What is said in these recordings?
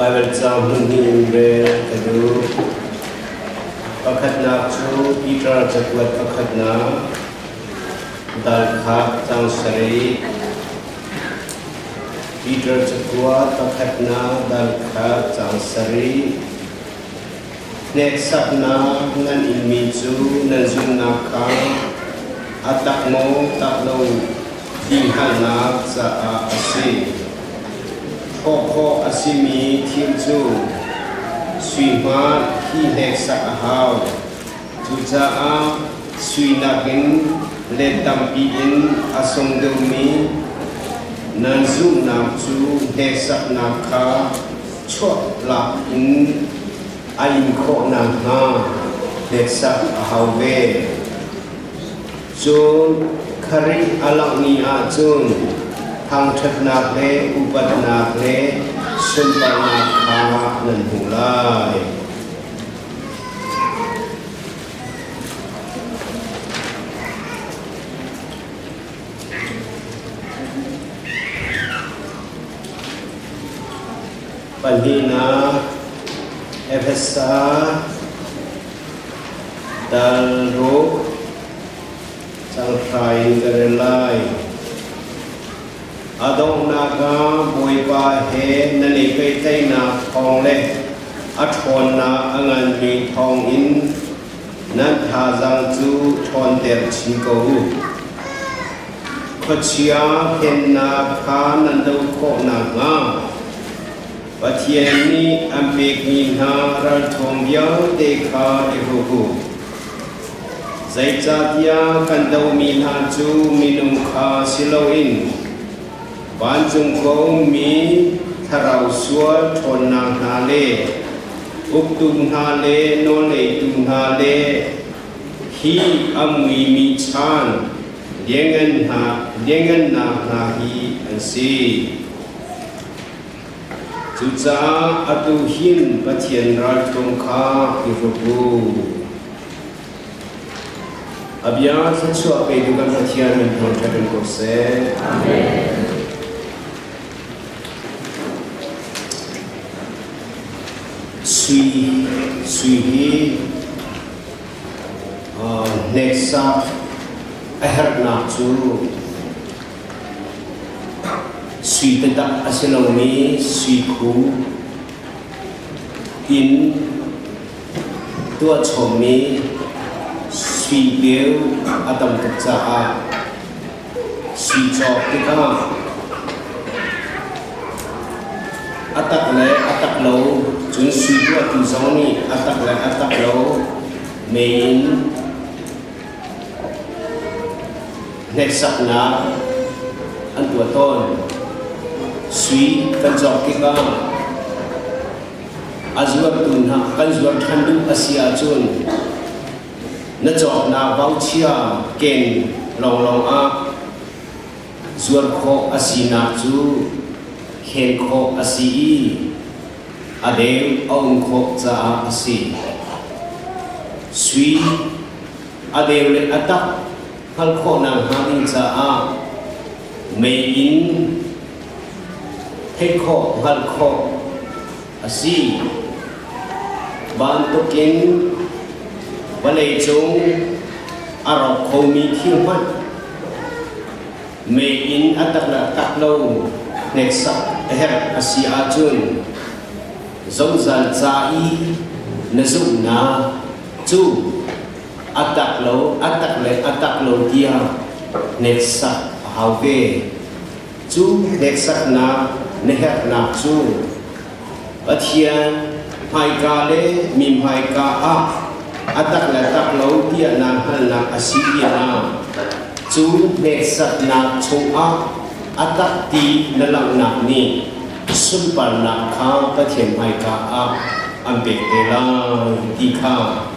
Bible jam hindi be kadu pakat na chu Peter jakwat pakat na dal kha jang sari Peter jakwat pakat na dal kha jang sari next sak na ngan ilmi chu nan zum na ka atak mo taklo tinghan na sa asi Koko asimi timju sui ma hi nek sa ahau tuja a sui nagin le tampi in asong dumi nanzu nam chu nek sa naka chot la in ayin ko na ha nek sa ahau ve chun khari alak ni a chun thang thất nạc lê upat nạc lê xuân ba nạc khá lần hùng lai Panhina Ephesa Dal Ro Sang Khai Garelai Adong naga boi ba he nani kai tai na thong le athon na angan mi thong in nan tha jang chu thon der chin ko khachia ken na kha nan do ko na nga pathian ni ambek ni na ra thong ya te kha de hu zai cha tia kan do mi na chu minum kha siloin Ban chung ko mi tharau sual thon na na le uk tung na le no le tung na le hi amui mi chan diengan na hi an si chu cha atu hin pathian ral thong kha ki ru abya sa chu ape du kan pathian min thon thon ko se amen Sui hi nexa aher na chu sui tenta asilomi sui khu in tua chomi sui beu atam tsa a sui chok tika atak lo chun sui tua tu zong ni atak lo main next sak na an tua ton sui kan jok ki ka azwar tu na kan zwar thandu asia chun na jok na bau chia ken long a zwar kho asina chu khen kho asi Adeu ông khóc za asi Sui Adeu le atak Hal kho nang hangin za a May in Thay kho hal kho asi Ban tokin Balay chung Arok kho mi thiêu mắt May in atak la atak lâu Next aher asi achun Dẫu dàn cha y na dụng na chu atak lo dia nek sak hau ve chu nek sak na neher na chu pathian hai ka le mim hai ka a atak lo dia na hal na asiya na chu nek sak na chu a atak ti na lang na ni Sumpan nak kau pathian mai ka a ambek tela di ka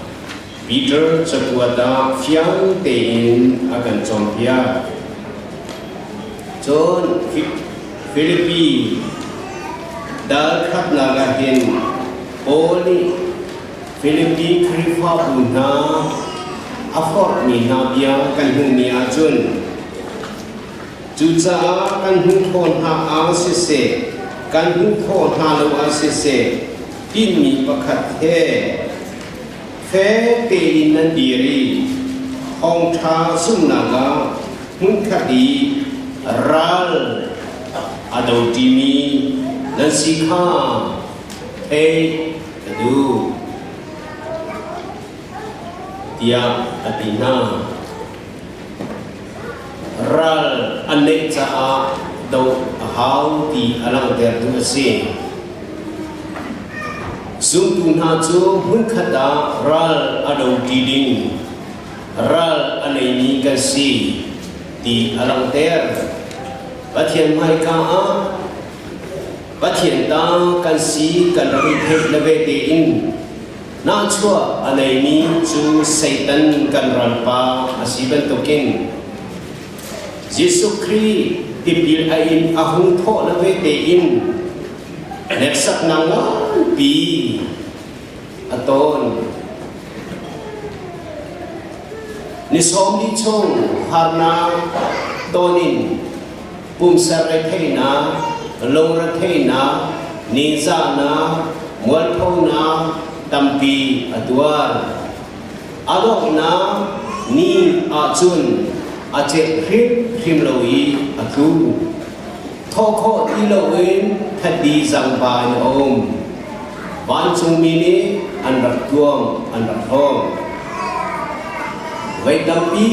Peter sepuata fiang tein akan chompia John Filipi dal khat naga hin oli Filipi krifa buna afor ni nabia kan humia jun juja kan hum thon ha a se กันหุโคฮาโลอาเซเซอินมีประคัดเทเฟเตอินนันดีรีห้องชาสุนากามุนคดีรัลอดาวดีมีนันสิกาเอดูเดียอตินารัลอันเนจาดาวฮาวตีอลังเดรดูเซซุงตุนาจูมุนคดารัลอดาวดีดิงรัลอันเนนีกันซีตีอลังเดรปะเทียนไมกาปะเทียนตากันซีกันระวิเทเลเวเตอินนาชัวอันนี้จูไซตันกันรันปาอาศิบันตุกินยิสุครีติบิลไออินอาหุงโทเลเวเตอินเน็กสักนางปีอตอนนิสอมดิชงฮาร์นาตอนินปุ่มสระเทนาลงระเทนานิจานามวลพงนาตัมปีอดวารอดอกนานีอาจุนอาเจคริปพิมโลวีอคูทอโคอีโลวินทัดดีจังบานอมบ้านจุงมินีอันรักดวงอันรักทองไว้ตัมปี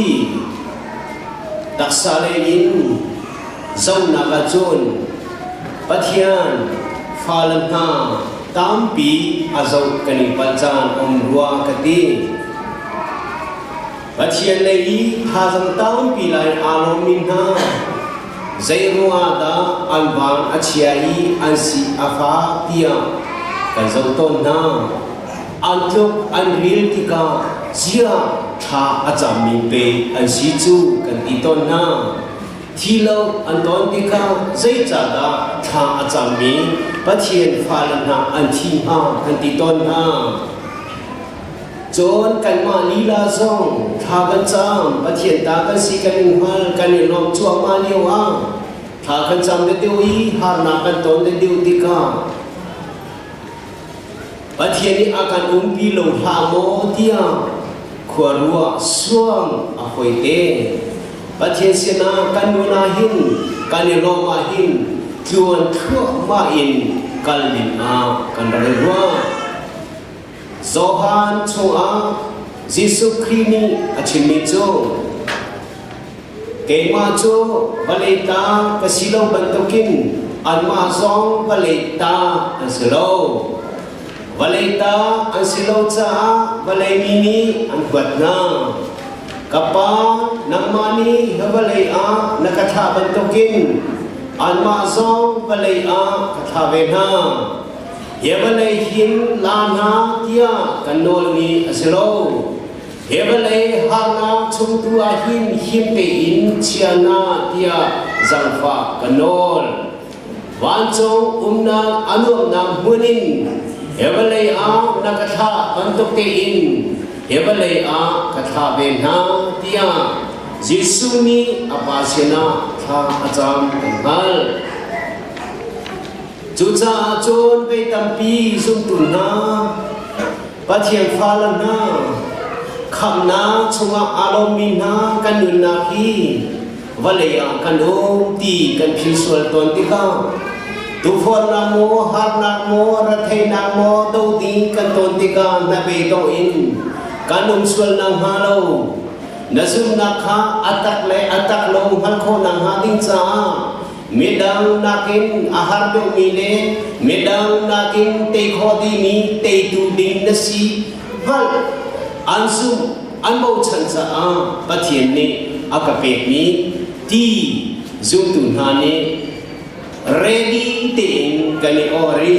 ตักซาเลอินเจ้านักจุนปัทยานฟาลันนาตามปีอาเจ้ากันิปัจจานอมรัวกติปัทยานเลยท่าจังตามปีไลอารมมินนาใจรัวดาอันบานอัจฉริอันสีอาฟาติยากันเจ้าต้นนาอันทุกอันริลติกาเจียท่าอาจารย์มินเปอันสีจูกันติต้นนาที่เราอันตอนที่เขาใจจัดทางอาจารย์มีปะเทียนฟ้าลนาอันที่ห้าอันที่ต้นห้าจนกันมาลีลาซองทากันจำปะเทียนตากันสีกันหัวกันเนี่ยลองจั่วมาเลี้ยวทากันจำเดียวอีหานากันตอนเดียวที่เขาปะเทียนนี้อาการปีลงหาโมเดียขวรัวส่วงอภัยเตปะเทียนเสนากันดูนาหินกันเนี่ยลงมาหินจวนทั่วมาอินกันลินอากันเรียกว่าโซฮานโชอายิสุครีนีอาชิมิโจเกมาโจบาเลตากสิโลบันตุกินอันมาซองบาเลตาอันสิโลบาเลตาอันสิโลจ้าบาเลมินีอันกวดนาkappa namani habalaya nakatha bantukin anma song balaya katha vena yebalay hin lana tia kanolni aslo yebalay hana chungtu ahin himpe in chiana tia zalfa kanol wanchong umna anum nam hunin yebalaya nakatha bantukte in Hebalaya katha bena tia Jisuni apasena tha ajam kangal Juja chon pe tampi sumtuna pathian phalana khamna chunga alomina kanuna hi valaya kanom ti kan phisual ton tika tu phon namo har namo rathe namo do ti kan ton tika na be do in kanum swal nang halo nasum nakha atak le atak long hal kho nang ha ding cha medang nakin ahar do mile medang nakin te kho di ni te tu ding nasi hal ansum anmo chan cha a pathian ni akape ni ti zum tu na ni ready ting kani ori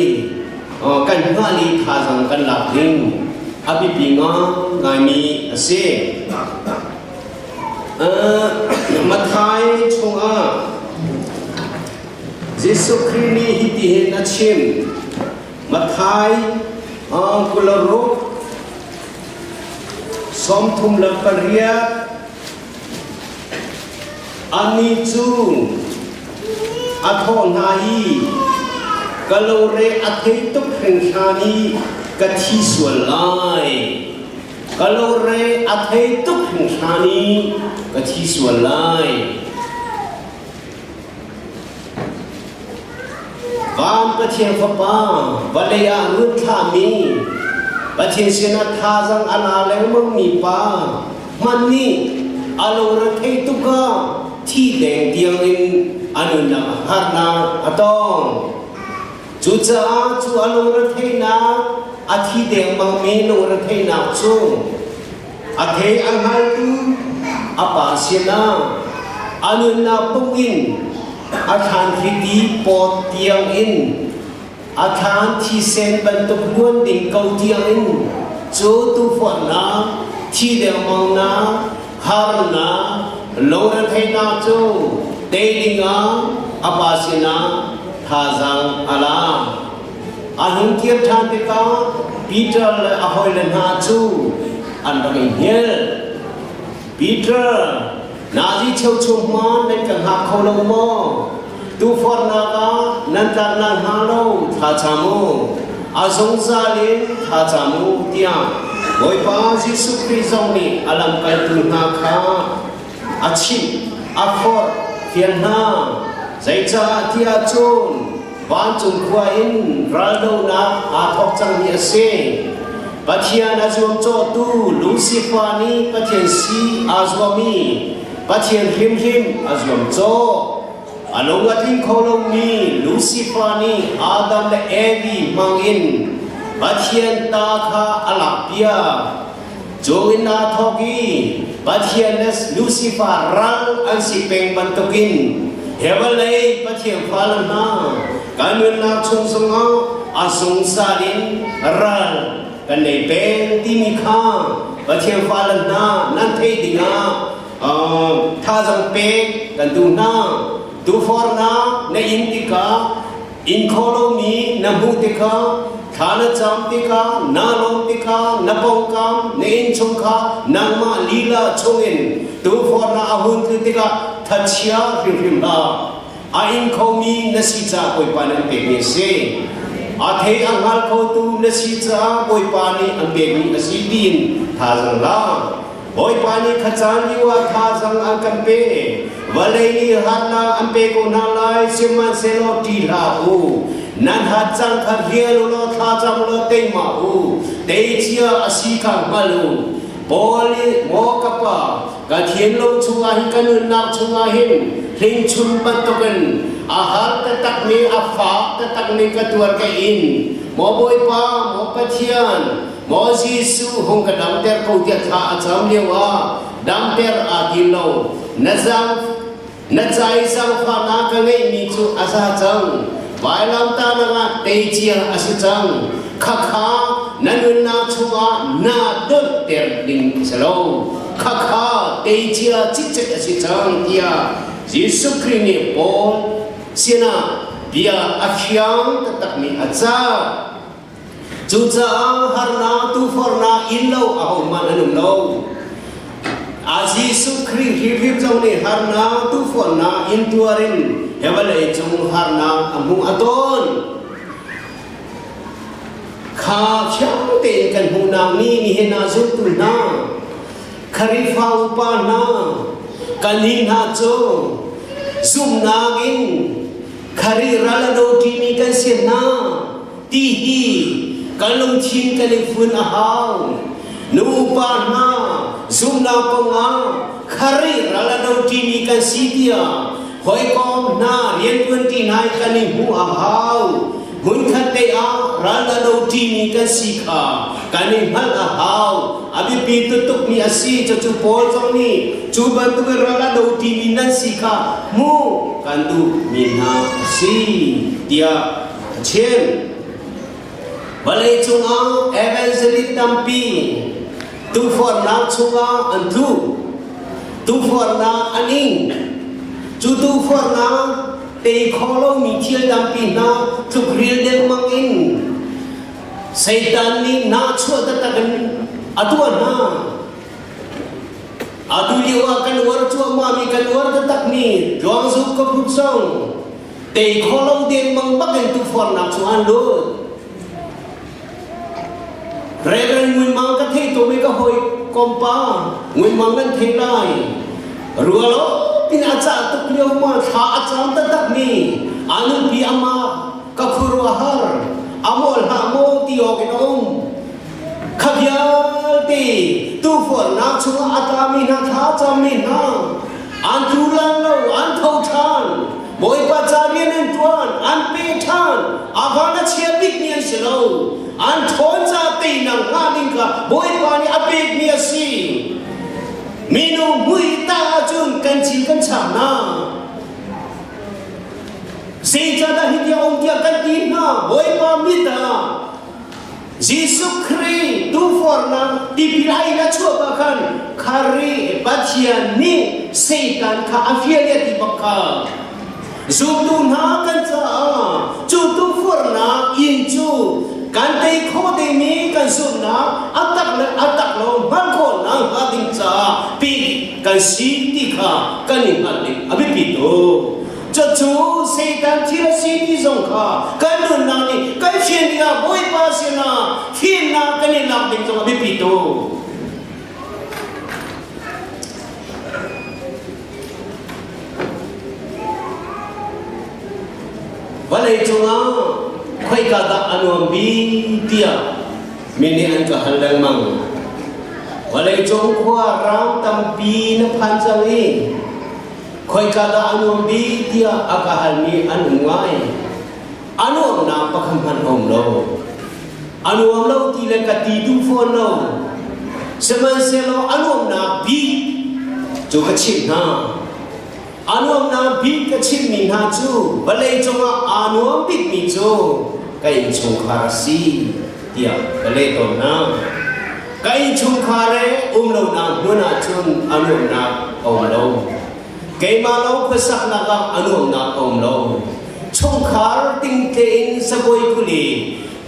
kan hali tha jang kan lak ding abipinga ngami ase mathai chunga Jesu Krini hiti he nachim mathai kularo somthum lamparia ani chu athon hai กะโลเรอเทตุกแห่งชานีกะที่ส่วนลายกะโลเรอเทตุกแห่งชานีกะที่ส่วนลายวันประเทศฟ้าวันเลยารุ่นท่ามีประเทศเสนาท่าจังอาลาแล้วมึงมีป้ามันนี่อาโลเรเทตุกะที่แดงเดียงอินอนุนาฮานาอตองจูจ้าจูอาโลเรเทนาอาทิเดงมังมีโลเรเทนาจูอาเทอังฮัลตูอาปาเสนาอนุนาปุกินอาคารที่ดีปอดเตียงอินอาคารที่เซนบรรทุกล้วนดิ่งเกาเตียงอินจูตุฝนนาที่เดงมังนาฮาร์นาโลเรเทนาจูเตดิงาอาปาเสนาทาจังอาลาอาหุนเทียบทางติกาปีเตอร์และอาหอยเลนาจูอันดังเฮียปีเตอร์นาจีเชวชุมมาในกังหักเขาลงมอตูฟอร์นากานันตานังฮาโลทาจามูอาซงซาลินทาจามูเตียงโดยพระเยซูคริสต์นี้อาลัมกัลตุนาคาอาชิอาฟอร์เฟียนนาใจจ่าที่อาจุนบ้านจุนควาอินรัลโดนาอาทอกจังเมียเซปัทยานาจวมโจตูลูซิฟานีปัทยาซีอาจวมีปัทยาฮิมอาจวมโจอนุวัติโคลมีลูซิฟานีอาดัมและเอวีมังอินปัทยาตาคาอลาเปียโจอินาทอกีปัทยาเลสลูซิฟารัลอันสิเปงบันตุกินเฮวเลยปัทยาฟาลนาการเมืองนักชงสงฆ์อาสงสารินรัลกันในเป็นที่มีค่าประเทศฟาลนานั่นเทดิงาท่าจังเป็กกันดูนาดูฟอร์นาในอินติกาอินโคโลมีนมุติกาฐานจามติกานาลมติกานปงกามในอินชงคานังมาลีลาชงอินดูฟอร์นาอาหุนติกาทัชยาริมลาอินโคมีนสิจาปุยปานันเปกเนเซอาเทอังฮัลโคตูนสิจาบอยปานีอันเบมีอสิดินทาจังลาบอยปานีขจานีว่าทาจังอันกันเปวะเลยนีฮันนาอันเปโกนาลายซิมันเซโลตีลาอูนันฮัจังขัดเฮียลุโลทาจังโลเตมาอูเตจิยาอสิคังมาลูบอลีโมกปะกะเทียนลงชุงอาหิกันนักชุงอาหินลิงชุนปัตตกันอาหารtetap ni afa tetap ni ketua kain mo boy pa mo patian mo jisu hong ka dam ter ko dia tha acham lewa dam ter adilo nazam nazai sang pha na ka ngai mi chu asa chang vai lam ta na nga te chia asi chang kha kha nanun na chunga na dot ter ding salo kha kha te chia chit chit asi chang tia jisu krini pon sina dia akyang tetap ni aja juja harna tu forna illo ahu mananum lo aji sukri hibib jong ni harna tu forna intuarin hebale jong harna amung aton kha khyang te kan hunang ni ni hena zutu na kharifa upana kanin ha cho zum nagin khari ralado tini kan sena tihi kalung chin kalifun ahau nupa na zumna ponga khari ralado tini kan sitia hoi kom na rian pun tinai kani hu ahau mun khate a ralado tini kan sikha kani hal ahau abi pitu tuk ni asi chu pol jong ni chu ban tu ralado tini nan sikha mu kandu minha si dia chen balai chunga evangelist tampi tu for na chunga antu tu for na aning chu tu for na te kholo mi thiel tampi na tu griel de mangin satan ni na chua ta kan atua na adu liwa kan war chua ma mi kan war tak ni doang zu ko putsong tây khó lâu đêm mong bắc anh tu phòn nạp xuống ăn luôn rồi người mang cái thế tôi mới có hồi compa người mang cái thế này rồi lo tin aja tu beliau mah aja tetap ni anu bi ama kafuru ahar amol hamo tio kenom khabyal ti tu for na chunga atami na tha chami na an tulang lo an thau than moi pa charian en tuan an pe than avana chia big nian selo an thon cha ti nang ha ding ka moi pa ni apek ni asi minu mui ta chun kan chi kan cham na si cha da hi dia ong dia kan tin na moi pa mi ta Jesus Christ tu for na dipilai na chua bakan kari batian ni setan ka afialia di baka zutu na kan cha chu tu for na in chu kan tei kho de mi kan su na atak lo man ko na ha ding cha pi kan si ti kha kan ni ha ding abi pi to cho chú setan thiêu si ti zong kha kan nun na ni kai phiền dia boi pa si na phiền na kan ni lam ding zong abi pi to valai chunga khoi ka da anom bi tia mini an ka halang mang valai chung khwa ram tam pi na phan chang ni khoi ka da anom bi tia aka hal ni an ngai anom na pakham han om lo anom lo ti le ka ti du phon lo seman se lo anom na bi chu ka chin na anuam na bi ka chin min ha chu balai chonga anuam bit mi chu kai chung khar si tia balai to na kai chung khare lo na nuna chun anuam na om lo kai ma lo khasak na ka anuam na om lo chung khar ting tein sa boi kuli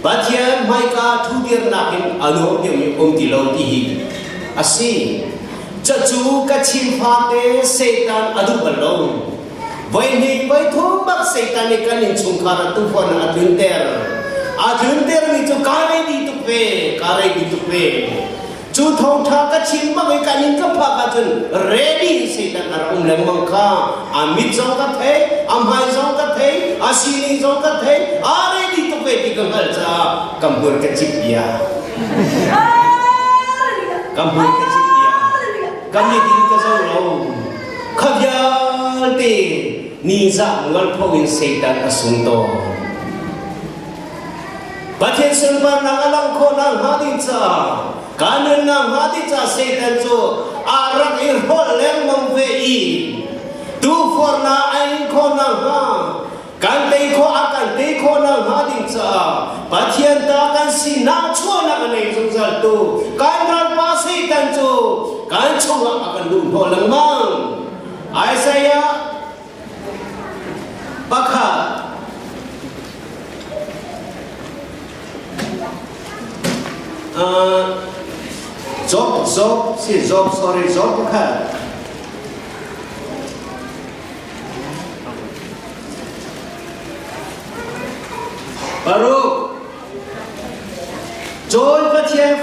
bathia mai ka thu dir na kin anuam mi om ti lo ti hi asi chú cái chim pha tế setan adu balong vậy ni vậy thôi bác setan ni kan in chung khara tu phon adun ter ni chú kare di tu pe chú thong tha cái chim bác cái kan in ka pha ka chun ready setan ar leng mang kha amit zong ka the hai zong ka the asini zong ka the are di tu pe ti kam hal cha kambur ka chip ya kambur ka chip kami din ka zo lo khabyal te ni za ngal phawin setan asung to pathen sun par na alang kho na ha din cha kanun na ha din cha setan cho arak ir hol leng mong ve i tu for na ain kho na ha kan te kho akan te kho na ha din cha pathen ta kan si na chho na ka nei jong sal tu kan ral pa setan cho kan chunga akan dun ho langmang Isaiah bakha Job bakha Baruch John pathian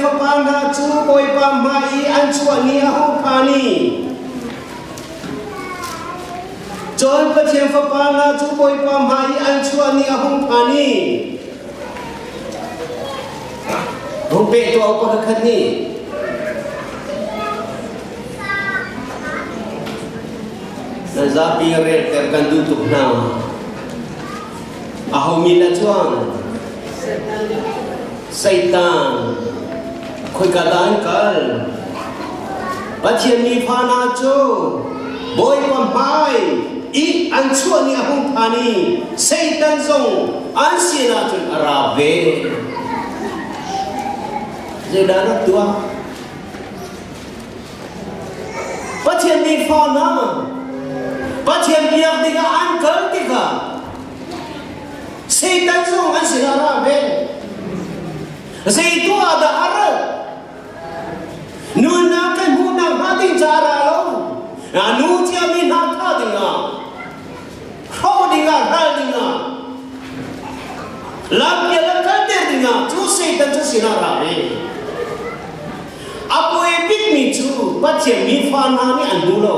pha panga chu boi pa mai an chua ni a ho phani John pathian pha panga chu boi pa mai an chua ni a ho phani ho pe to ko khan ni na za pi re ter kan du tu na a ho mi la chuang Satan khoi ka dan kal pathian ni phana cho boi pa mai i an chua ni ahung phani Satan zong an sina chun arabe je da na tua pathian ni phana pathian biak diga an kal diga Satan zong an sina arabe Zaitu ada arah, nuna kan huna hati cara lo, anu tiamin hata dengar, dengar hal dengar. Lagi ada kader dengar. Tu setan tu sinar ni. Apa epik ni tu? Baca mi fana ni andulo.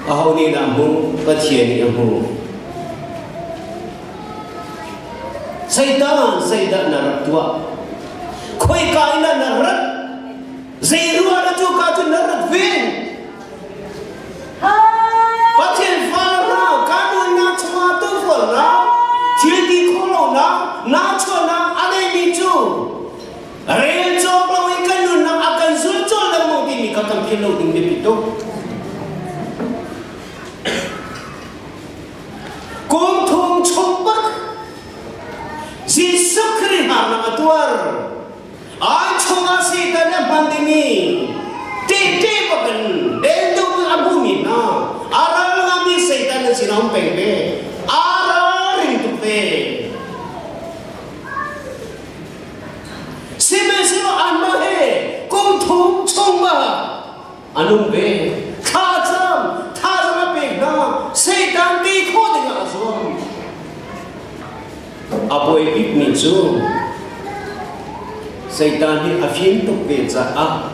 Ahau ni namu, baca ni namu. Setan narak tua. Koi kaina narak. Zairu ada tu katu narak fin. Baca fana kamu nak cuma tu fana. Jadi kalau nak cuma ada ni tu. Rejo kalau ikan nak akan zucol dalam ini kakak kilo tinggi itu. Kuntung coba. Si sukri hana atuar. Ay cuma si tanya pandemi. Tete bagan. Dendo abu mina. Aral kami setan sinam pengbe. Aral itu pe. Sima anmahe. Kuntung coba. Anum be. Kacam. Tazam pengna. Setan di kau dengan asam. Apa epik ni tu? Setan ni afin tu beca ah.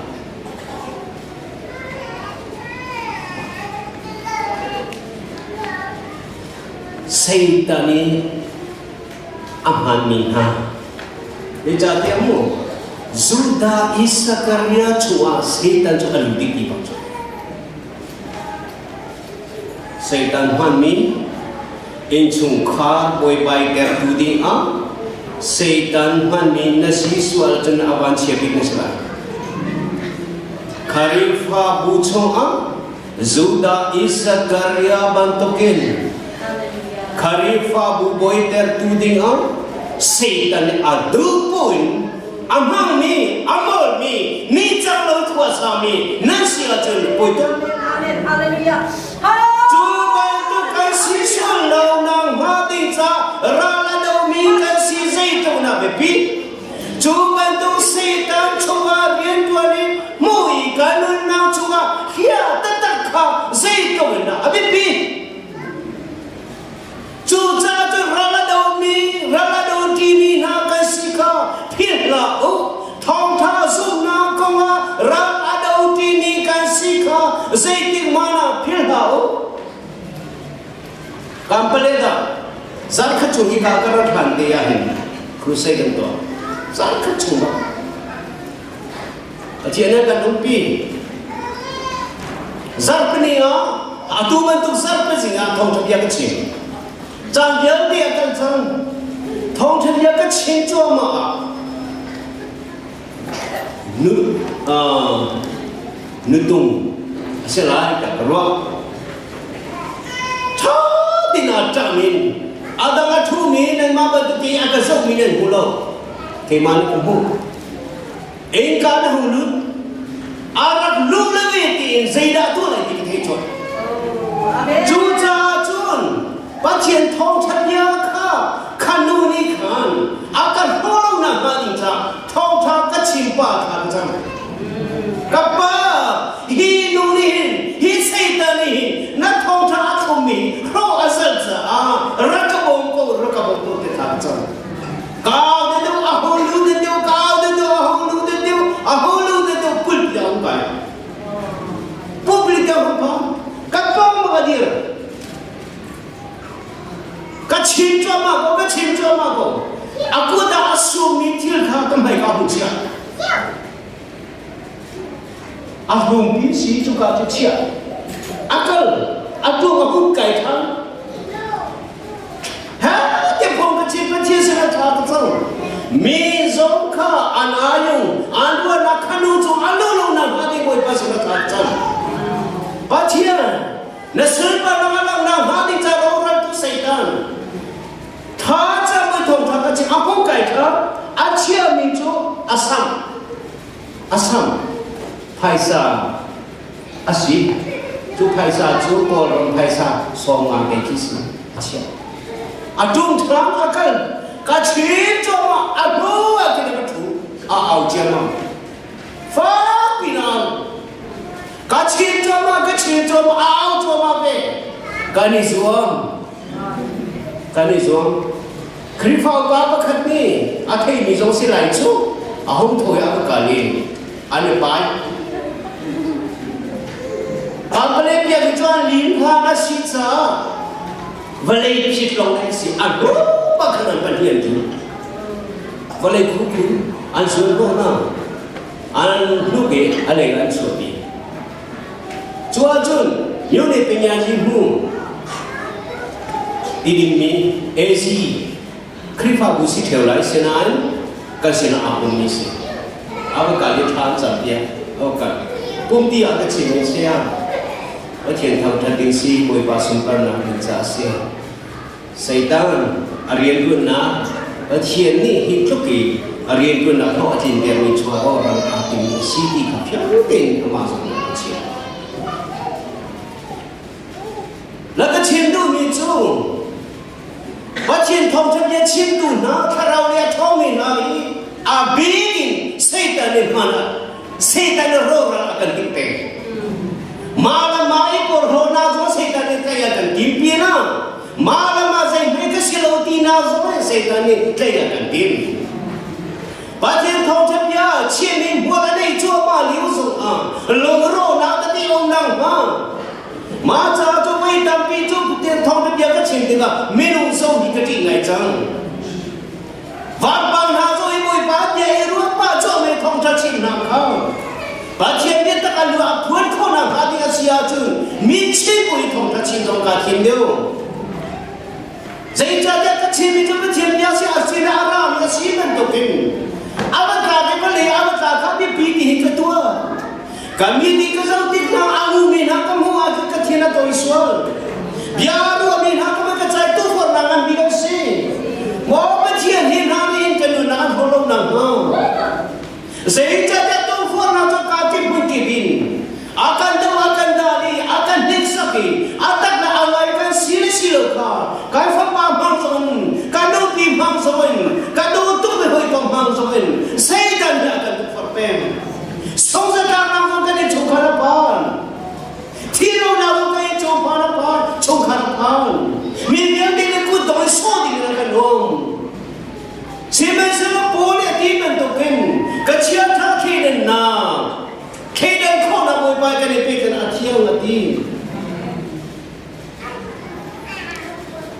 Setan ni aman minha. Beca tiamu. Zuda isa karya cua setan tu aludik di bawah. Setan hamil. Inchung khar boy by der tuding a setan hani nasi swal jan awan siapik nasla kharifa bucho a zuda isa karya bantokin kharifa bu boy der tuding a setan adu pun amang mi amol mi ni chang lo kuasa mi nasi ajan boy der haleluya siswa lau nang hati sa rala dau mi kasi zaitun na bepi cuba tu setan cuba bian tuani mui kanun nang cuba hia tetak ka zaitun na bepi cuba tu rala dau dini na kasi ka pila thong tha zu na konga rala dau dini kasi ka zaitin mana pila Kampaleda, zar kacungi kakak hande ya ini, krusai gento, zar kacunga. Aciana kan umpi, zar penia, atu bentuk zar pesinga thong thapia kecil, jangan dia kan jang, thong thapia kecil cuma, nutung, asalai tak keluar. Tina jamin, ada ngatu min yang mabad ti agak sok min pulau, keman kubu. Engkau dah hulu, arak lu lagi ti zaidah tu lagi kita. Juta jun, pasien thong chanya ka, kanu ni kan, akan holong nak badinca, thong thang kecil pa kan. Kapa, hi nunin, hi setan ni, nak thong thang aku mi. Rakabong ko kita cang. Kau itu ahulu itu pul jauh kai. Pul jauh apa? Kapang magadir. Kacim cuma ko. Aku dah asum mitil kah kemai kau cia. Ahum ni si juga tu cia. Akal, atu aku kai thang. Mizongka anayung anu nakanu tu alulu na hati boy pasal kacang. Bacia, nasulpa nangalang na hati caroran tu setan. Thaja betul thakaci apa kaita? Acia mincu asam, paisa asih. Tu paisa tu korang paisa songa kekisna acia. Adung terang akal. Kacil cuma aduh kita betul, jama. Faham? Kacil cuma cho mà áo cho mà về cái này xuống khi phao cá bắt khát mi thấy mình giống xí lại chú không thôi cái này anh ấy bài cái này bây giờ cho anh lính hoa nó xịt ra và lấy xịt lòng này xịt anh đúng bắt khát anh hiện chú và lấy cú anh xuống đó na anh lúc ấy anh lấy anh xuống đi chúa chun nhiều này bên nhà gì mu đi đi mi easy khi phá bút xịt theo lại xin anh cái xin anh mi xin anh cái đi tham gia đi ok công ty anh cái chuyện gì xem ở trên thằng thân đình si bồi ba sum pan na hình giá xem Satan arian luôn na ở trên này hiện lúc kỳ arian luôn na họ trên tiền mình cho họ rằng tìm si đi gặp nhau tiền mà dùng tiền là cái tiền đâu mình cho và tiền thông chấp nhận tiền đâu na thà đâu để thông mình nói abin Satan ni mana Satan ni roh akan kita malam mai por roh na zo Satan ni kaya akan timpi na malam azai mereka silauti na zo Satan ni kaya akan timpi Batin thong chấp ya chiên mình mua cái này cho mà liu dụng lồng roh na cái đi ông năng mà cha cho vay tam pi cho tiền thong chấp ya cái chiên tiền là mình sâu đi cái gì này chăng vạn bằng hà rồi mùi bát nhẹ ruột ba cho mình thong chấp chiên nặng không bà chiên biết tất cả lúa cuốn khô nặng hà đi Asia chứ mình chiên mùi thong chấp chiên trong cả thiên đều dây cha cái chiên mình cho cái chiên ya sẽ Asia Arab ya xí mình tục kinh Avakah boleh avakah tapi pilih ketua. Kami di kezautik na alu minha kamu aku ketiana to isual. Biar dua minha kamu kecai tu fornangan bilang si. Mau kecian minha min kenunangan holong nang. Sehingga dia tu forna to kaki mungkin. Akan dari akan diksaki. Atak na awaikan sila ka. Kai fa pamang son. Kado pi pam son. Kado tu be hoi kom pam son. Satan dia akan forpem. Song sa ka nang ka ni chokharapan. Tiro na ka ni chokharapan. Min yang dia ku doi so di na kan hom. Sime sa pole ti men to ken. Kachia tha kheden na. Kheden ko na boy pa ka ni pikan athiau na ti.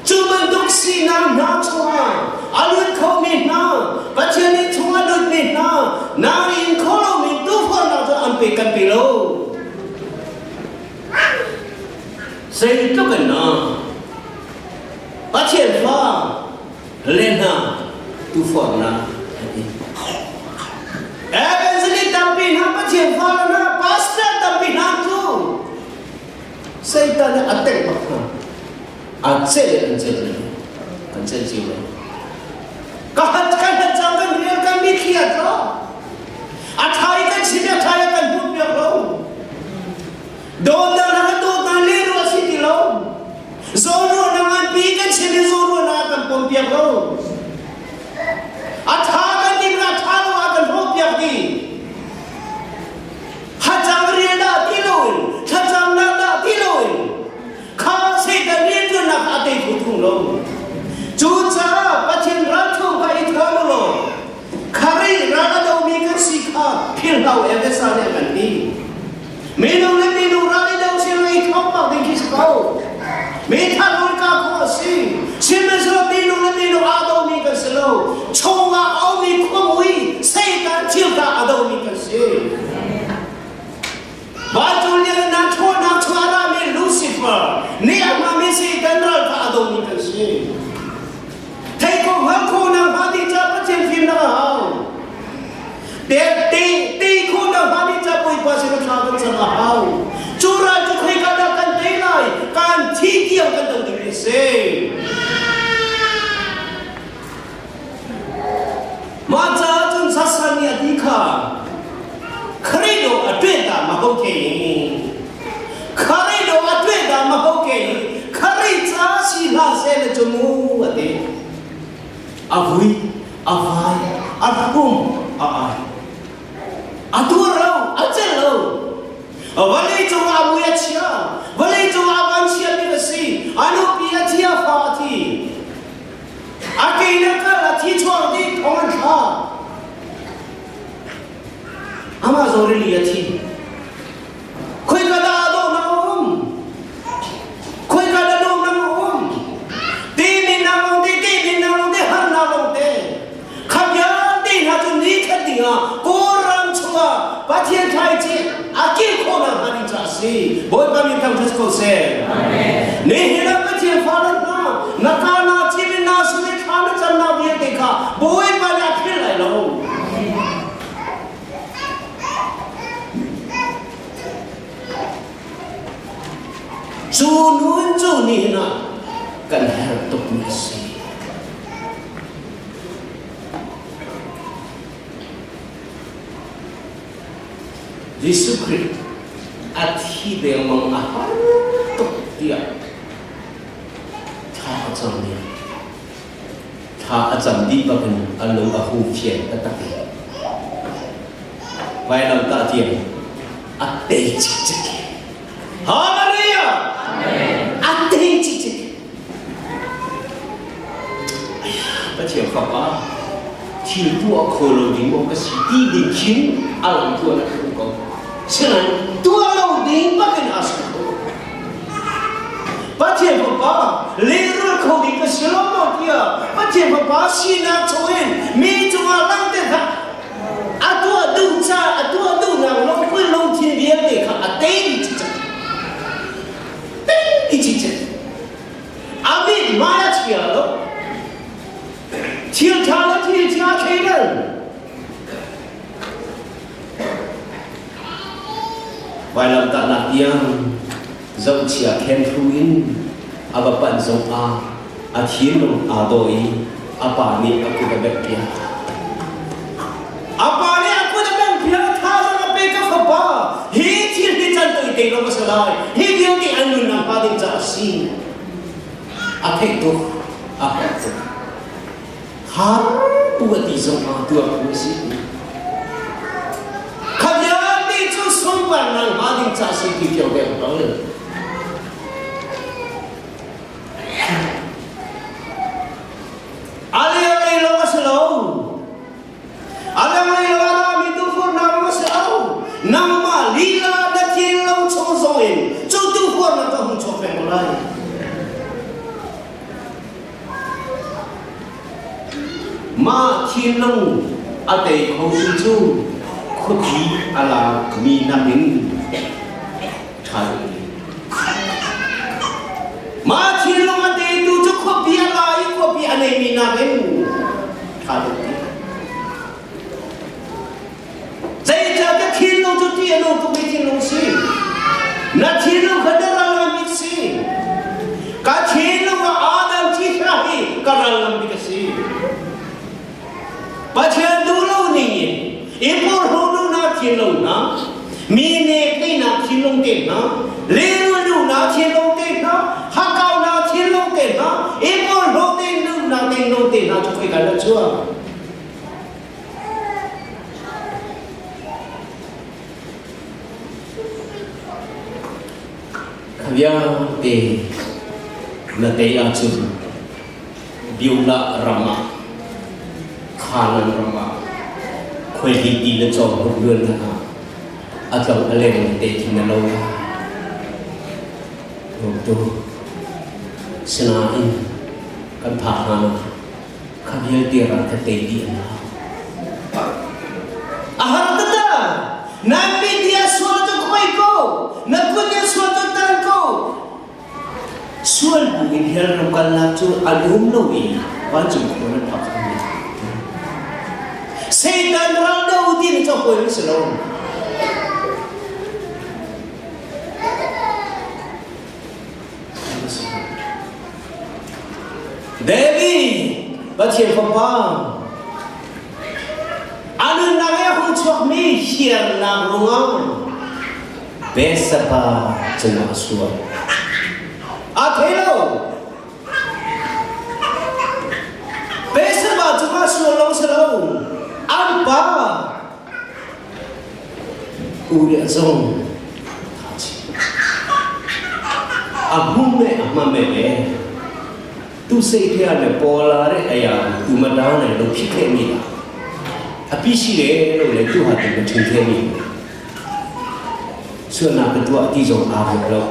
Cuma duk sinang na cuma, alut kau mina, baca ni cuma alut mina, nari kalau min tu pun nak ampekan pilau. Saya itu kena, baca fa, lena tu pun nak. Kan sini tapi nak baca fa na, pasti tapi nak tu. Saya tak ada atek macam. Ancel jiwa. Kahat jangan biarkan mikir lo. Athai kan sini athai kan buat lo. Dona nak liru asiti lo. Zoro nak pi kan sini zoro nak kan pompiak lo. Athai kan di athai lo akan pompiak di. Hajang riada tiloin, hajang nada tiloin. Kau sedang lihat nak ada hukum lo. Juta pacin ratu kai kamu lo. Kari rada dau mikir sikha pilhau evesa ne ganti. Minum rada dau silai kampak dengki sekau. Meta lorka ko si. Simeslo minum adau mikir selo. Chonga au mi kumui setan cilka adau mikir si. Batunya nak suara mi Lucifer, ni ama mi si general ka adong ni kasi. Teko hako na hadi cha pachin film na hao. Te ko na hadi cha poi pasi na travel sa hao. Chura chu khai ka da kan tenai, kan thi kiam kan dong ni se. Macha chun sasani adika. Credo atweta mahoke. Credo atweta mahoke. Credo si la sele jumu ate. Avui, avai, atum, aai. Aturau, acelo. Awali cuma abu ya cia. Sorry, Yati. Quickada do Nam. Quickada do Nam. Dini Namonde, Dini Namonde, Hanamonde. Kabya, Dina to Nikadia, Koram Chua, Batia Taiti, Aki Kona Hanitasi. Boy, Bami come to school say. Nihila Batia Father now. Nakana, Timina, Sulikana, Naviatica. Boy, Bana Pilla alone. Junun Junina can help to mercy. Jesus Christ at he de among a heart to dia. Ta azam ni. Ta azam di bagan along a hu fian tataki. Vai lam ta tiang at day chichiki. Hallelujah! At day chichiki. But your papa, till to a color in Mocas, he did king, Alan to a go. Sinan, to allow the bucket ask. But your papa, little coding a shalom here. But your papa, she not to win, me to a landed. I do now, no good long till the end, a day chichiki. I mean, my child. Till Tala till Kaden. While I'm not young, Zotia came through in Abapan Zonga, at Hino Adoi, Apani Akudabepia. Apani Akudabepia, Taza Beka for Bar. He till the Tanto de Novasalai. He will the Anuna Padin Jasi. I take to a Har buat isong dua puisi. Kaya di tu sumber nang ading casi kikyo betul. Alih lo maslau, alih lo kami tu for nama maslau, nama lila datin lo chozoin, tu for nak tu chopen mulai. Ma thiên long a tề khâu sinh chu khốt khí a la mi na min thai ma thiên long a tề tu chu khốt bi a la i khốt bi a nei mi na min thai dây cha cái thiên long chu tiên long tu bi thiên long si na thiên long khada ra la mi si ka thiên long a adam chi ra hi ka ra la mi ka si Baca dulu ni, impor hulu na kilong na, mine kay na kilong din na, lelu na kilong din na, hakaw na kilong din na, impor hulu din na kilong din na, cukai kada cua. Kaya na tayo acu, biula rama. Kanan ramah, kau hidi le jauh berbulan lah, atau alem dekin lalu, waktu senain kan tahan, kabiar tiara ketedi lah. Ahar kata, nabi dia suatu kuiku, nabi dia suatu tanku, sual bugin hal ramkan laju alum nawi, wajib korang pakai. Satan rada utin cho koy salon. Devi, baca papa. Anu naya hong chok mi hiar na rungang. Besapa cina suat. Athelo. Besapa cina suat long salon. Apa? Udah zong, abung me amame, tu sekian le pola re ayam, tu madana le lo kike ni lah. Api sih le lo le tu hati macam ni. ส่วนนักตัวที่จงอาบุเรา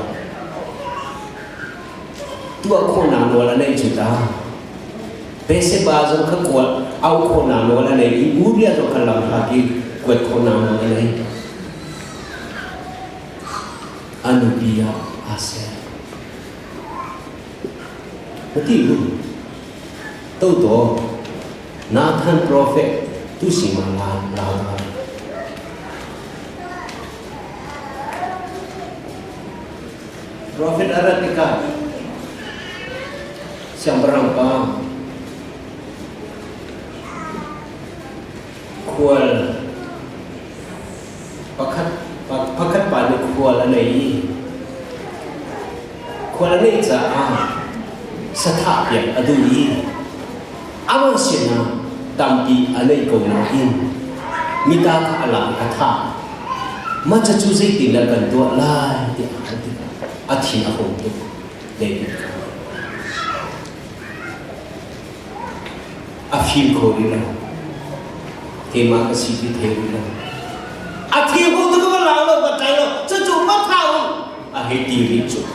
ตัวคนนั้นวันนั้นจุดอ่ะเป็นเสบาจงขกวดเอาคนนั้นวันนั้นอีบุรีจงขลังหากิกวดคนนั้นวันนั้นอนุบิยาอาเซียปฏิรูปตัวนาธานโปรเฟตตุสิมาลาลาProphet Aratika siang berangkang kual pakat pada kual anai jaa satap yang adui aman sena tampi anai kau nahin minta ka alam kata macam cuzai tindakan tua lah dia atin ako ito David ka afim ko rin lang tema kasi detail lang atin ko ito ka lang ba tayo sa chupa tao ahit diri chuk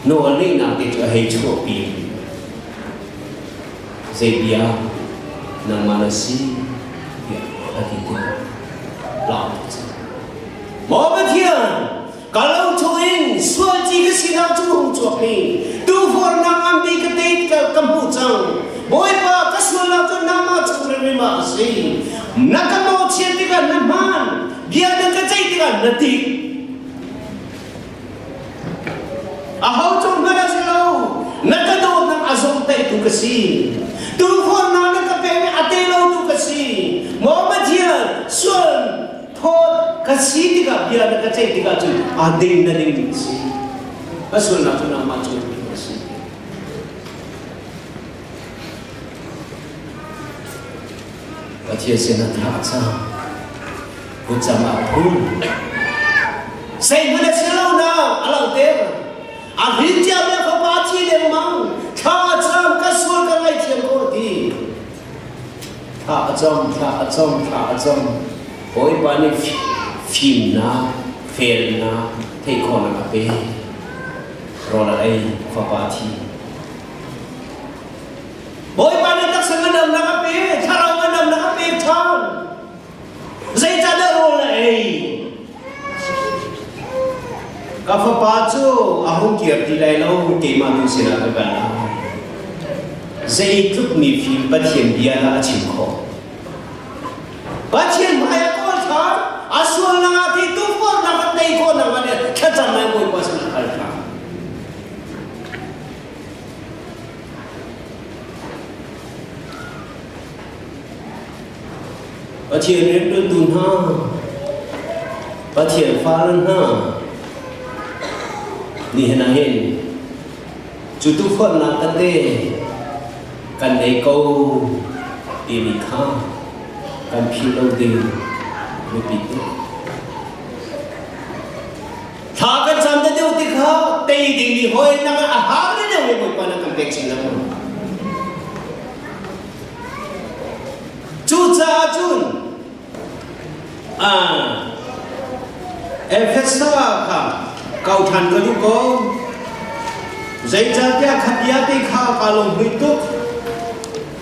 no alay natin ahit chupi Zebia ng manasi atin ko lang mo ba tiyan kalau tuin suaji ke sinau tu cuapi tu forna ambil ketik ke kampung boy pa kasmala tu nama tu terima kasih nak mau cientikan naman dia ada kecaikan detik ahau tu mana silau nak kadot ng azom tay tu kasih tu forna nak kapeme atelo tu kasih mau bajian suan kasih tiga biar ada kacau tiga tu ada yang dari sini pasal nak tu nama tu kasih baca senat raja ucap pun saya boleh selalu nak alam ter akhirnya mereka baca lemang kacau kasih kalau dia kordi kacau Oi bani film na fail na take on na pe rola ai fapati Oi bani tak sanganam na pe tharawanam na pe thang zai tada rola ai ka fapatu ahung kiap dilai lo ke ma tu sina ka bana zai tuk mi film pathian dia na achim kho pathian maya asal nak itu pun nak tay ko nak mana kacau mai boy pas nak kalta pathian itu tunha pathian falan ha ni henahin jutu pun nak kate kan dei kau ini kha kan philo ding begitu. Thakkan sampai dia utikha, tei dini hoy nak ahar ni dia boleh panah kompleksi nak. Cuca acun, Efesa ka, kau than kau juga, zaitah dia khadiat ikha kalau hidup,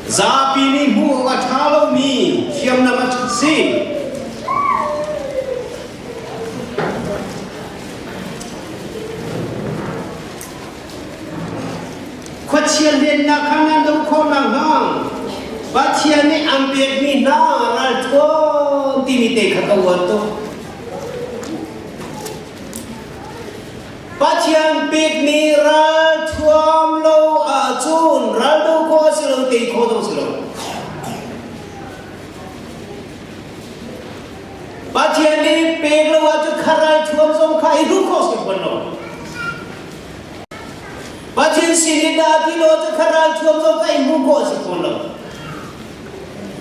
zapi ni mu athalo mi, siam nama si. Kecian dia nak kanan tu kau nang, bacian ni ambil ni na, alto tini teh kata waktu. Bacian big ni ral tuam lo ajun, ral tu kau selalu teh kau tu selalu. Bacian ni big lo ajun karal tuam som kai tu kau selalu. Bacian sini dah di lo tu karal tuam som kai muko selalu.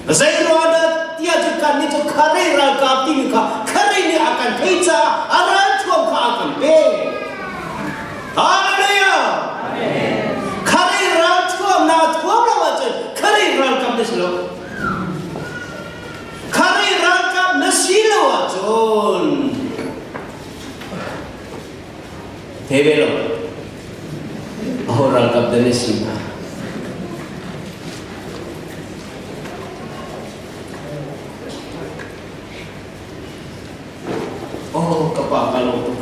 Saya ada tiada kan ni tu karir agak tinggi ka, karir ni akan keja, aral tuam ka akan be. Haleluya. Karir tuam na tuam la wajan, karir kam ni selalu. Karir kam nasi la wajan. thế rồi orang kap dan sina kapal kalau tu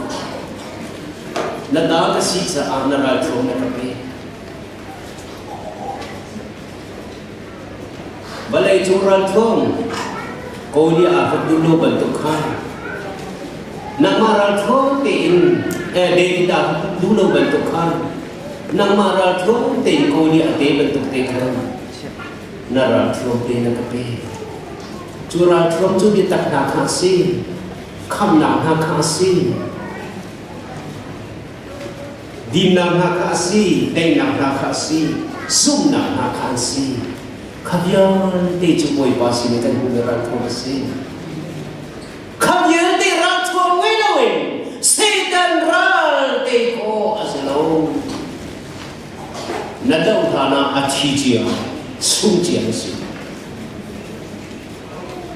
nada kasih sa anara thong na kape balai chural thong ko dia afat dulu bentuk khan namaral thong tin de kita dulu bentuk khan namaral thong tin ko dia te bentuk te khan naral thong te na kape chural thong chu dia tak na khasi kham na ha khasi dim na ha khasi dei na ha khasi sum na ha khasi khabyan te chu boi pa si ne kan hu ra thong si khabyan te ra thong we lo we satan ra te ko aslo na dau thana achi chia sum chia si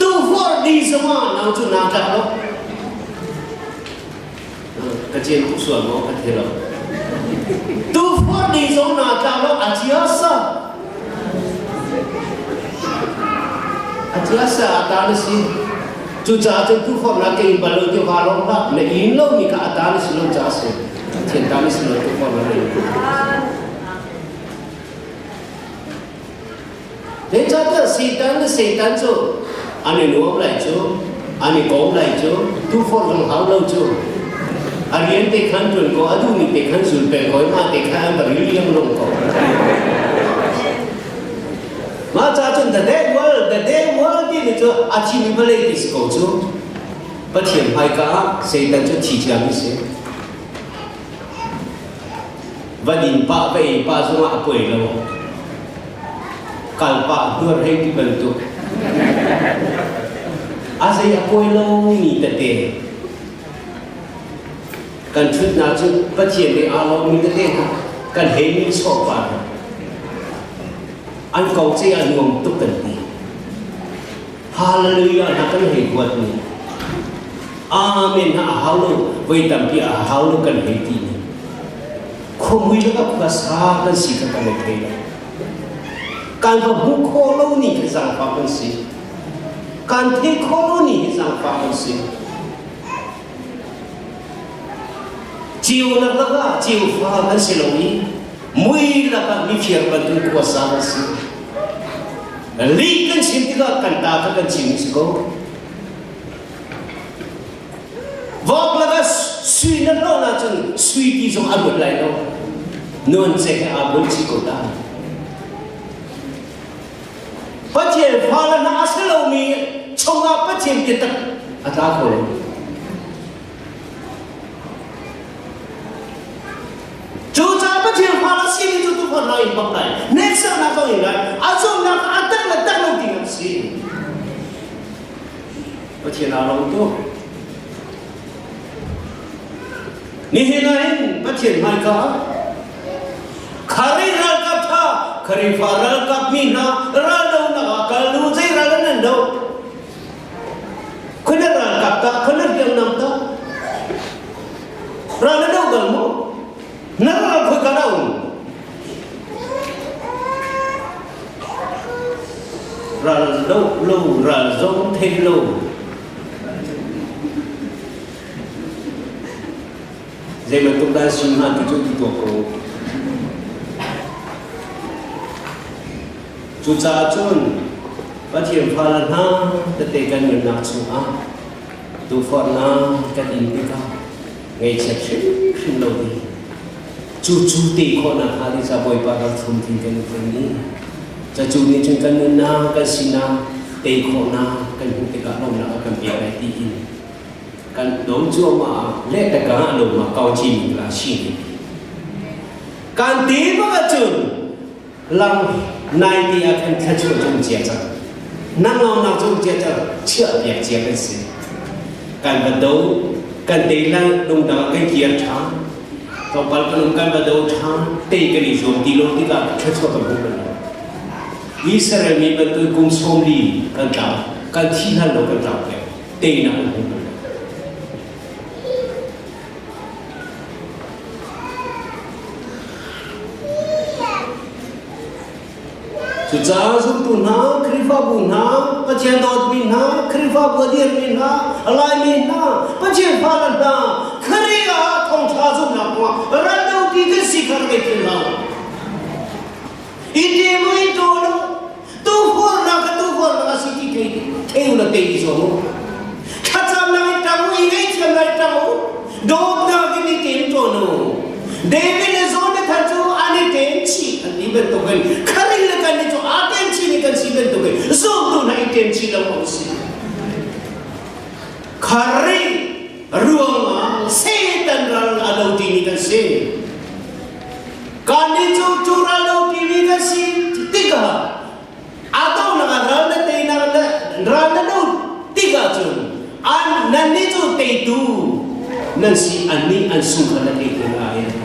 tu for di sama na chu na ka lo kecil usul mau kecil tu for di zona kalau ajiasa atas ni cuaca tu for nak imbalan tu kalau tak nak ino ni ke atas lo jasa cinta ni selalu tu for lagi dia cakap setan tu ane nuam lagi tu ane kau lagi tu tu for yang hal tu Arian tekan tuan ko adu ni tekan sulpen ko ma tekan beri yang long ko ma cha chun the day world ni tu achi ni bale disco tu pathian hai ka setan chu chi chang se vadin pa ve pa zuma apoi lo kal pa dur hai ki bentuk asai apoi lo ni te kan thut na chu pathian ni alo mi te kan he mi so pa an kau che an ngom tu kan ti hallelujah na kan he kwat ni amen ha halo voi tam pi a halo kan he ti ni khomui la ka sa kan si ka kan he kan ba bu kho lo ni ka sang pa kan si kan thi kho lo ni ka sang pa kan si chiều nak laga chiều pha kan silowi mui la kan mi fiar bantu kuasa si li kan sintiga kan ta kan chim ko vok laga sui na lo na chun sui ti som abot lai lo non se ka abot chi ko ta pathian pha la na asilo mi chonga pathian ki tak ata ko Cuaca pathian phala sini tu pun lain pakai. Next nak kau ingat, asal nak atas letak nak tinggal sini. Pathian alam tu. Ni lain pathian mereka. Kari ragap tha, kari faral kap mina, radau nak kalau saya ragan nando. Kena ragap tha, kena yang nam tha. Ragan dau galmo. Nara pun kadang, raldo lo, ralzong thelo. Zaman tu dah simpan tu ko. Cuaca cun, pathian phala na, tetekan nak cua, tu forna kadin kita, ngay cakap lo di. Cucu te ko na hari sa boy para thum tin kan ni cacu ni chung kan na kan sina te ko na kan hu te ka long na kan bia ai ti in kan do chu ma le ta ka lo ma kau chi la shi kan ti ba ka chun lam nai ti a kan chu chung chia cha nang long na chung chia cha chia bia chia kan si kan ba do kan te lang dong da kan chia cha तो बल कलुंगन बदो थां ते करी जोम दिलो तिका छछो तो बुकन ईसर में बतु गुम सोमली कंता कंथी ना लो कंता पे ते ना बुकन tu cha zum tu na khrifa bu na pachen dot min na khrifa bodier min na alai min na pachen phalan na khriya thong tha zum na kwa rado ti ke sikhar ke khila ite moi to tu for na si ti ke theu na te zo khacham na ta mu ngai cham na ta mu dog na ke ni tem to no David is on the tattoo and it ain't cheap and even to win. Coming the country to attention, you can see them to win. So do not attention of policy. Kari Ruama, Satan run allow TV can say. Kanito to run TV can see. Tika. Adona run the day run the note. Tika to. And Nanito they do. Nancy and me and Suka taken iron.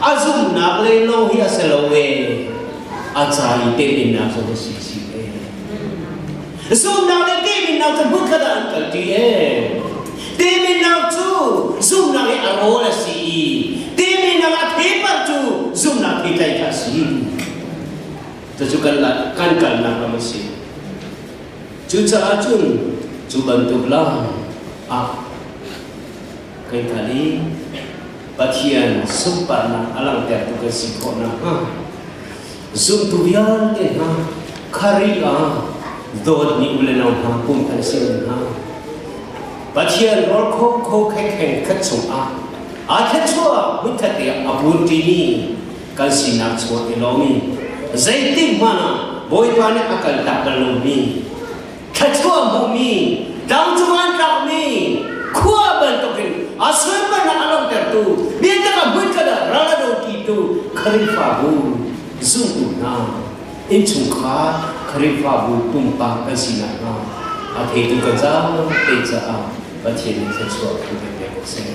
Azum nak le no hi asalawe atsai te din na so si si zoom nak le te din na to bukada antal ti te din na tu zoom nak le arola si te din na paper tu zoom nak kita kasi to juga kan na kamasi cuca acun cuban tublang kai kali Bagian sempurna alam dia tu kesikona. Zoom tu biar ke karya dot ni boleh nak pun kan sih Bagian rokok kau kek kacau kacau mutat dia abun tini kan sih nak suat elomi. Zaitin mana boy tu ane akal tak elomi. Kacau bumi, daun cuman kami, kuah bentukin. Asal mana alam tertu, biar tak berkata rala do kitu karifabu zunguna, incungka karifabu tumpah kasina, athai tu kerja, teja, baca ni sesuatu yang saya.